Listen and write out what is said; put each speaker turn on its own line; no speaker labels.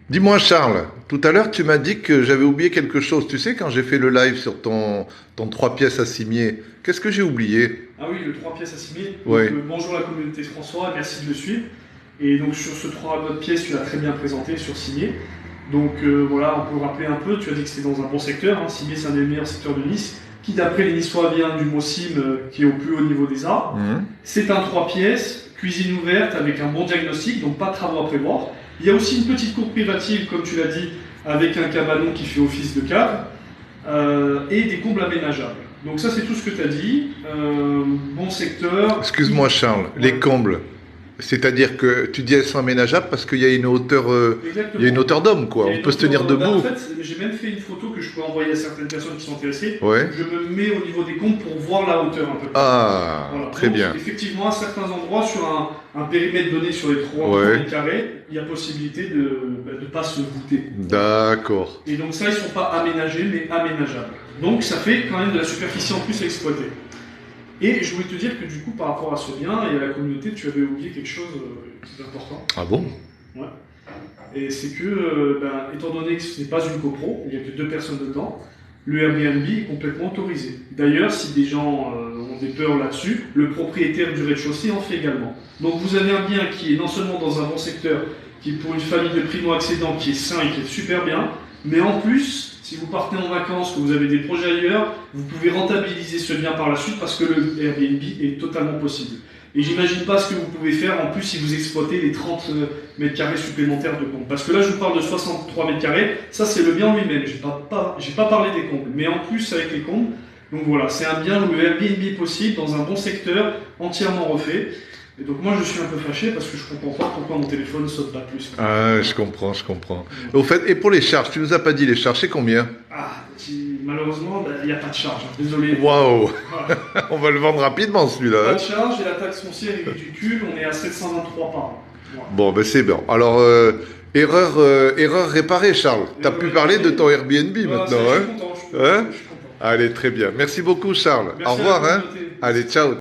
Dis-moi Charles, tout à l'heure tu m'as dit que j'avais oublié quelque chose. Tu sais, quand j'ai fait le live sur ton 3 pièces à signer, qu'est-ce que j'ai oublié?
Ah oui, le 3 pièces à signer. Donc
Oui.
bonjour la communauté François, merci de le suivre. Et donc sur ce 3 notes pièces, tu l'as très bien présenté sur signer. Donc voilà, on peut rappeler un peu, tu as dit que c'était dans un bon secteur. Hein. Signer, c'est un des meilleurs secteurs de Nice, qui d'après les Niçois vient du mot sim, qui est au plus haut niveau des arts.
Mhm.
C'est un 3 pièces, cuisine ouverte avec un bon diagnostic, donc pas de travaux à prévoir. Il y a aussi une petite cour privative, comme tu l'as dit, avec un cabanon qui fait office de cave, et des combles aménageables. Donc ça, c'est tout ce que tu as dit. Bon secteur.
Excuse-moi Charles,
Ouais.
les combles. C'est-à-dire que tu dis elles sont aménageables parce qu'il y a une hauteur, il y a une
Exactement.
hauteur d'homme,
Il
quoi.
y a
On
une
peut se tenir
autre, en
debout.
fait, j'ai même fait une photo que je peux envoyer à certaines personnes qui sont intéressées.
Ouais.
Je me mets au niveau des combles pour voir la hauteur un peu.
Ah,
Voilà.
très
Donc,
bien.
effectivement, à certains endroits, sur un périmètre donné sur les 3
Ouais.
mètres carrés, il y a possibilité de ne pas se voûter.
D'accord.
Et donc ça, ils ne sont pas aménagés, mais aménageables. Donc ça fait quand même de la superficie en plus à exploiter. Et je voulais te dire que du coup, par rapport à ce bien et à la communauté, tu avais oublié quelque chose d'important.
Ah bon?
Ouais. Et c'est que, étant donné que ce n'est pas une copro, il n'y a que 2 personnes dedans, le Airbnb est complètement autorisé. D'ailleurs, si des gens ont des peurs là-dessus, le propriétaire du rez-de-chaussée en fait également. Donc vous avez un bien qui est non seulement dans un bon secteur, qui pour une famille de primo-accédants qui est sain et qui est super bien, mais en plus, si vous partez en vacances, que vous avez des projets ailleurs, vous pouvez rentabiliser ce bien par la suite parce que le Airbnb est totalement possible. Et j'imagine pas ce que vous pouvez faire en plus si vous exploitez les 30 mètres carrés supplémentaires de combles. Parce que là, je vous parle de 63 mètres carrés, ça c'est le bien lui-même, j'ai pas parlé des combles. Mais en plus avec les combles, donc voilà, c'est un bien où le Airbnb est possible, dans un bon secteur, entièrement refait. Et donc moi je suis un peu fâché parce que je comprends pas pourquoi mon téléphone ne saute pas plus.
Ah, je comprends, je comprends. Au fait, et pour les charges, tu nous as pas dit les charges, c'est combien?
Ah, malheureusement, il n'y a pas de charge, hein. Désolé.
Waouh!
Voilà.
On va le vendre rapidement celui-là,
Pas
hein.
de charge et la taxe foncière est ridicule, on est à 723 par an. Voilà.
Bon, ben c'est bon. Alors, erreur réparée, Charles. T'as pu parler de ton Airbnb
Voilà,
maintenant,
je
hein?
suis content, je suis content,
Hein?
je suis content.
Allez, très bien. Merci beaucoup, Charles. Au
Merci à la
revoir, hein?
communauté.
Allez, ciao.